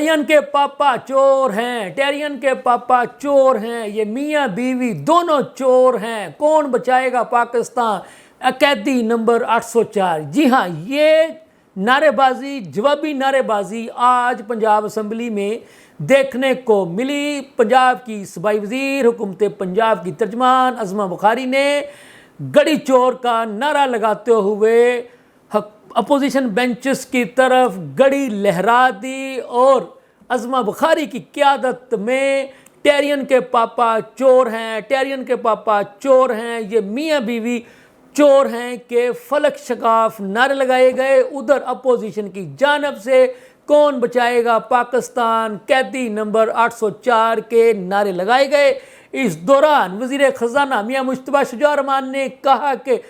टेरियन के पापा चोर हैं, टेरियन के पापा चोर हैं, ये मियाँ बीवी दोनों चोर हैं, कौन बचाएगा पाकिस्तान, अकैदी नंबर 804। जी हाँ, ये नारेबाजी, जवाबी नारेबाजी आज पंजाब असम्बली में देखने को मिली। पंजाब की सूबाई वजीर, हुकूमत पंजाब की तर्जमान अज़मा बुखारी ने गड़ी चोर का नारा लगाते हुए अपोजिशन बेंचेस की तरफ गड़ी लहरा दी और अज़मा बुखारी की क़यादत में टेरियन के पापा चोर हैं, टेरियन के पापा चोर हैं, ये मियाँ बीवी चोर हैं के फलक शगाफ नारे लगाए गए। उधर अपोजिशन की जानब से कौन बचाएगा पाकिस्तान, कैदी नंबर 804 के नारे लगाए गए। इस दौरान वज़ीर ख़ज़ाना मियाँ मुश्तबा शुजा रहमान ने कहा कि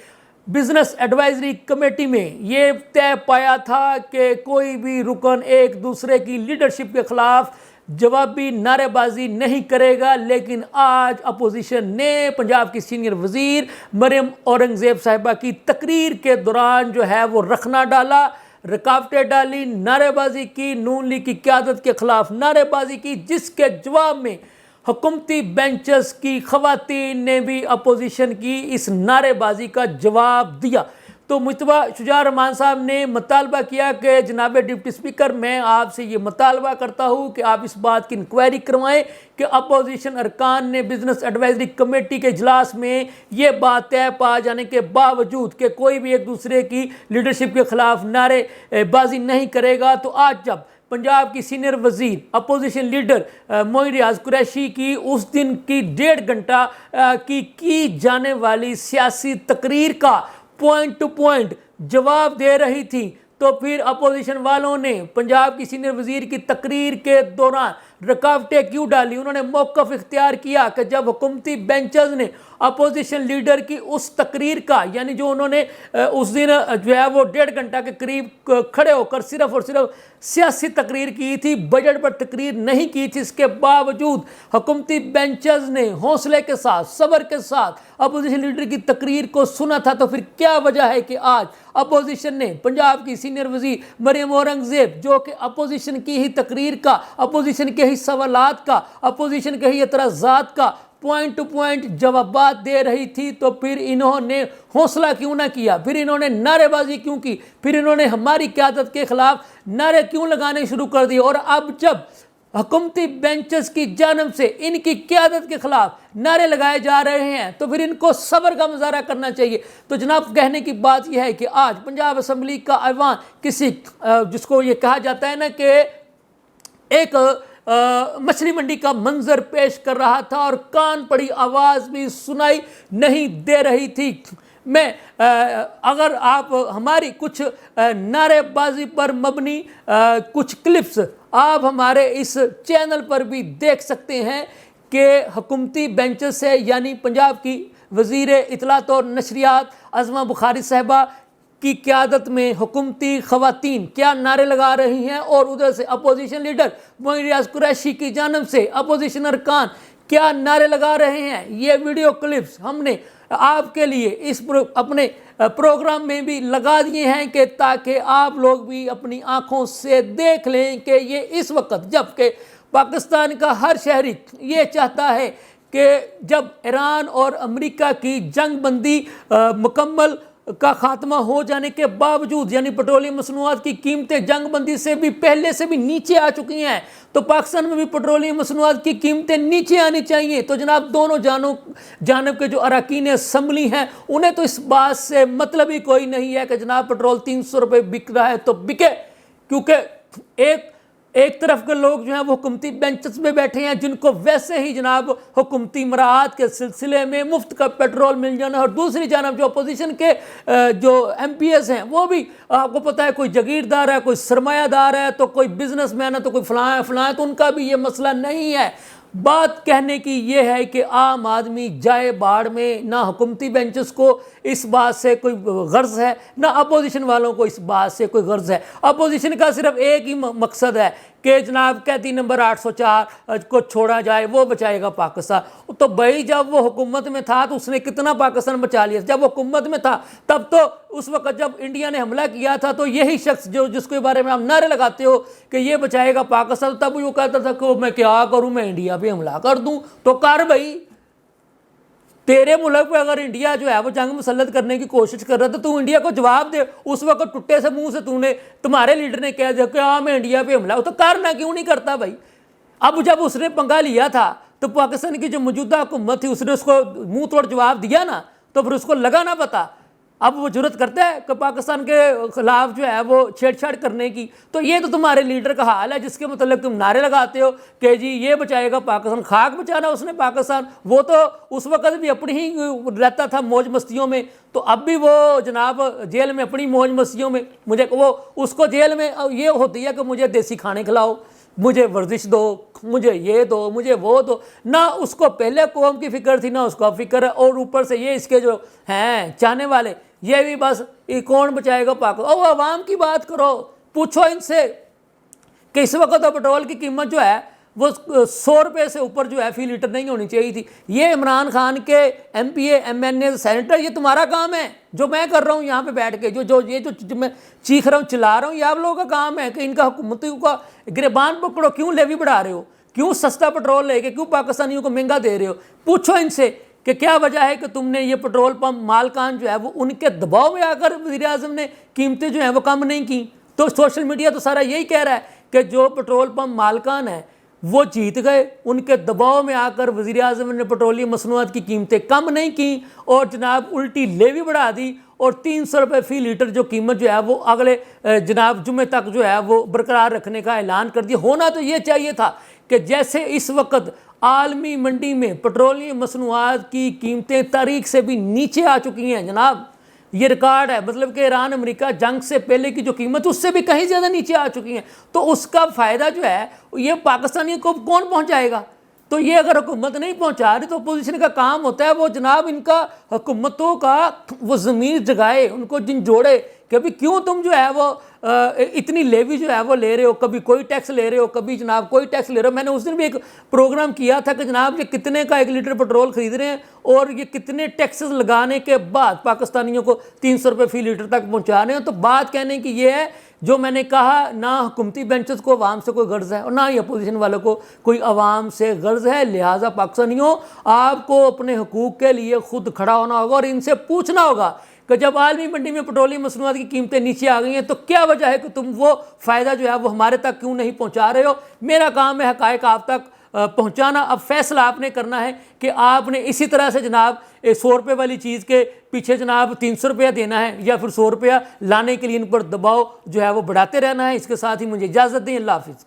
बिजनेस एडवाइजरी कमेटी में ये तय पाया था कि कोई भी रुकन एक दूसरे की लीडरशिप के खिलाफ जवाबी नारेबाजी नहीं करेगा, लेकिन आज अपोजिशन ने पंजाब की सीनियर वज़ीर मरियम औरंगज़ेब साहिबा की तकरीर के दौरान जो है वो रखना डाला, रुकावटें डाली, नारेबाजी की, नून लीग की क़यादत के खिलाफ नारेबाजी की, जिसके जवाब में हुकूमती बेंचेस की ख़वातीन ने भी अपोजिशन की इस नारेबाजी का जवाब दिया। तो मुश्तबा शुजा रहमान साहब ने मुतालबा किया कि जनाब डिप्टी स्पीकर, मैं आपसे ये मुतालबा करता हूँ कि आप इस बात की इंक्वायरी करवाएं कि अपोजिशन अरकान ने बिजनेस एडवाइजरी कमेटी के इजलास में ये बात तय पा जाने के बावजूद कि कोई भी एक दूसरे की लीडरशिप के खिलाफ नारेबाजी नहीं करेगा, तो आज जब पंजाब की सीनियर वज़ीर अपोजिशन लीडर मोइन रियाज कुरैशी की उस दिन की 1.5 घंटा की जाने वाली सियासी तकरीर का पॉइंट टू पॉइंट जवाब दे रही थी, तो फिर अपोजिशन वालों ने पंजाब की सीनियर वज़ीर की तकरीर के दौरान रुकावटें क्यों डाली। उन्होंने मौक़िफ़ इख्तियार किया कि जब हुकूमती बेंचेस ने अपोजिशन लीडर की उस तकरीर का, यानी जो उन्होंने उस दिन जो है वो 1.5 घंटा के करीब खड़े होकर सिर्फ़ और सिर्फ सियासी तकरीर की थी, बजट पर तकरीर नहीं की थी, इसके बावजूद हुकूमती बेंचेस ने हौसले के साथ, सब्र के साथ अपोजिशन लीडर की तकरीर को सुना था। तो फिर क्या वजह है कि आज अपोजिशन ने पंजाब की सीनियर वज़ीर मरियम औरंगज़ेब, जो कि अपोजिशन की ही तकरीर का, अपोजिशन के ही सवालात का, अपोजिशन के ही एतराज़ात का पॉइंट टू पॉइंट जवाबात दे रही थी, तो फिर इन्होंने हौसला क्यों ना किया, फिर इन्होंने नारेबाजी क्यों की, फिर इन्होंने हमारी क़यादत के खिलाफ नारे क्यों लगाने शुरू कर दिए। और अब जब हुकूमती बेंचेस की जानब से इनकी क़यादत के खिलाफ नारे लगाए जा रहे हैं, तो फिर इनको सब्र का मुजाहरा करना चाहिए। तो जनाब, कहने की बात यह है कि आज पंजाब असम्बली का ऐवान किसी जिसको ये कहा जाता है ना कि एक मछली मंडी का मंजर पेश कर रहा था और कान पड़ी आवाज़ भी सुनाई नहीं दे रही थी। मैं अगर आप हमारी कुछ नारेबाजी पर मबनी कुछ क्लिप्स आप हमारे इस चैनल पर भी देख सकते हैं कि हुकूमती बेंचेस से, यानी पंजाब की वज़ीर इत्तलात और नशरियात अज़मा बुखारी साहिबा की क़यादत में हुकूमती ख़वातीन क्या नारे लगा रही हैं, और उधर से अपोजिशन लीडर मोइन रियाज कुरैशी की जानब से अपोजिशन अरकान क्या नारे लगा रहे हैं। ये वीडियो क्लिप्स हमने आपके लिए इस अपने प्रोग्राम में भी लगा दिए हैं कि ताकि आप लोग भी अपनी आँखों से देख लें कि ये इस वक्त, जबकि पाकिस्तान का हर शहरी ये चाहता है कि जब ईरान और अमेरिका की जंग बंदी मुकम्मल का खात्मा हो जाने के बावजूद, यानी पेट्रोलियम मसनूआत की कीमतें जंग बंदी से भी पहले से भी नीचे आ चुकी हैं, तो पाकिस्तान में भी पेट्रोलियम मसनूआत की कीमतें नीचे आनी चाहिए। तो जनाब, दोनों जानब के जो अरकान असम्बली हैं उन्हें तो इस बात से मतलब ही कोई नहीं है कि जनाब पेट्रोल 300 रुपये बिक रहा है तो बिके, क्योंकि एक तरफ के लोग जो हैं वो हुकूमती बेंचेस में बैठे हैं जिनको वैसे ही जनाब हुकूमती मराहत के सिलसिले में मुफ्त का पेट्रोल मिल जाना, और दूसरी जानब जो अपोजिशन के जो MPs हैं वो भी आपको पता है कोई जागीरदार है, कोई सरमायादार है, तो कोई बिजनेसमैन है, तो कोई फलां है, तो उनका भी ये मसला नहीं है। बात कहने की ये है कि आम आदमी जाए बाढ़ में, ना हुकूमती बेंचेस को इस बात से कोई गर्ज है, ना अपोजिशन वालों को इस बात से कोई गर्ज है। अपोजिशन का सिर्फ एक ही मकसद है کہ جناب قیدی نمبر 804 کو چھوڑا جائے، وہ بچائے گا پاکستان۔ تو بھائی جب وہ حکومت میں تھا تو اس نے کتنا پاکستان بچا لیا؟ جب وہ حکومت میں تھا تب تو اس وقت جب انڈیا نے حملہ کیا تھا تو یہی شخص جس کے بارے میں آپ نعرے لگاتے ہو کہ یہ بچائے گا پاکستان، تب وہ کہتا تھا کہ میں کیا کروں، میں انڈیا پہ حملہ کر دوں۔ تو کر بھائی، تیرے ملک پہ اگر انڈیا جو ہے وہ جنگ مسلط کرنے کی کوشش کر رہا تھا تو انڈیا کو جواب دے۔ اس وقت ٹوٹے سے منہ سے تمہارے لیڈر نے کہہ دیا کہ ہاں میں انڈیا پہ حملہ، تو کرنا کیوں نہیں کرتا بھائی؟ اب جب اس نے پنگا لیا تھا تو پاکستان کی جو موجودہ حکومت تھی اس نے اس کو منہ توڑ جواب دیا نا، تو پھر اس کو لگا نہ پتا، اب وہ جرت کرتا ہے کہ پاکستان کے خلاف جو ہے وہ چھیڑ چھاڑ کرنے کی۔ تو یہ تو تمہارے لیڈر کا حال ہے جس کے متعلق تم نعرے لگاتے ہو کہ جی یہ بچائے گا پاکستان، خاک بچانا اس نے پاکستان۔ وہ تو اس وقت بھی اپنی ہی رہتا تھا موج مستیوں میں، تو اب بھی وہ جناب جیل میں اپنی موج مستیوں میں، مجھے وہ اس کو جیل میں یہ ہوتی ہے کہ مجھے دیسی کھانے کھلاؤ، مجھے ورزش دو، مجھے یہ دو، مجھے وہ دو۔ نہ اس کو پہلے قوم کی فکر تھی، نہ اس کو فکر ہے، اور اوپر سے یہ اس کے جو ہیں چاہنے والے یہ بھی بس کون بچائے گا پاکستان۔ او عوام کی بات کرو، پوچھو ان سے کہ اس وقت پٹرول کی قیمت جو ہے وہ 100 روپے سے اوپر جو ہے فی لیٹر نہیں ہونی چاہیے تھی۔ یہ عمران خان کے ایم پی اے، ایم این اے، سینیٹر، یہ تمہارا کام ہے جو میں کر رہا ہوں یہاں پہ بیٹھ کے، جو میں چیخ رہا ہوں چلا رہا ہوں، یہ آپ لوگوں کا کام ہے کہ ان کا حکومتوں کا گریبان پکڑو۔ کیوں لیوی بڑھا رہے ہو؟ کیوں سستا پٹرول لے کے کیوں پاکستانیوں کو مہنگا دے رہے ہو؟ پوچھو ان سے کہ کیا وجہ ہے کہ تم نے یہ پٹرول پمپ مالکان جو ہے وہ ان کے دباؤ میں آ کر وزیر اعظم نے قیمتیں جو ہیں وہ کم نہیں کی۔ تو سوشل میڈیا تو سارا یہی کہہ رہا ہے کہ جو پٹرول پمپ مالکان ہیں وہ جیت گئے، ان کے دباؤ میں آ کر وزیر اعظم نے پیٹرولیم مصنوعات کی قیمتیں کم نہیں کی اور جناب الٹی لیوی بڑھا دی، اور 300 روپے فی لیٹر جو قیمت جو ہے وہ اگلے جناب جمعے تک جو ہے وہ برقرار رکھنے کا اعلان کر دیا۔ ہونا تو یہ چاہیے تھا کہ جیسے اس وقت عالمی منڈی میں پیٹرولیم مصنوعات کی قیمتیں تاریخ سے بھی نیچے آ چکی ہیں جناب، یہ ریکارڈ ہے، مطلب کہ ایران امریکہ جنگ سے پہلے کی جو قیمت اس سے بھی کہیں زیادہ نیچے آ چکی ہیں، تو اس کا فائدہ جو ہے یہ پاکستانی کو کون پہنچائے گا؟ تو یہ اگر حکومت نہیں پہنچا رہی تو اپوزیشن کا کام ہوتا ہے وہ جناب ان کا حکومتوں کا وہ ضمیر جگائے، ان کو جن جوڑے کہ ابھی کیوں تم جو ہے وہ اتنی لیوی جو ہے وہ لے رہے ہو، کبھی کوئی ٹیکس لے رہے ہو، کبھی جناب کوئی ٹیکس لے رہے ہو۔ میں نے اس دن بھی ایک پروگرام کیا تھا کہ جناب یہ کتنے کا 1 لیٹر پٹرول خرید رہے ہیں اور یہ کتنے ٹیکسز لگانے کے بعد پاکستانیوں کو 300 روپے فی لیٹر تک پہنچا رہے ہیں۔ تو بات کہنے کی یہ ہے جو میں نے کہا، نہ حکومتی بینچز کو عوام سے کوئی غرض ہے اور نہ ہی اپوزیشن والوں کو کوئی عوام سے غرض ہے، لہٰذا پاکستانیوں آپ کو اپنے حقوق کے لیے خود کھڑا ہونا ہوگا اور ان سے پوچھنا ہوگا کہ جب عالمی منڈی میں پیٹرولیم مصنوعات کی قیمتیں نیچے آ گئی ہیں تو کیا وجہ ہے کہ تم وہ فائدہ جو ہے وہ ہمارے تک کیوں نہیں پہنچا رہے ہو؟ میرا کام ہے حقائق آپ تک پہنچانا۔ اب فیصلہ آپ نے کرنا ہے کہ آپ نے اسی طرح سے جناب 100 روپے والی چیز کے پیچھے جناب 300 روپیہ دینا ہے یا پھر 100 روپیہ لانے کے لیے ان پر دباؤ جو ہے وہ بڑھاتے رہنا ہے۔ اس کے ساتھ ہی مجھے اجازت دیں، اللہ حافظ۔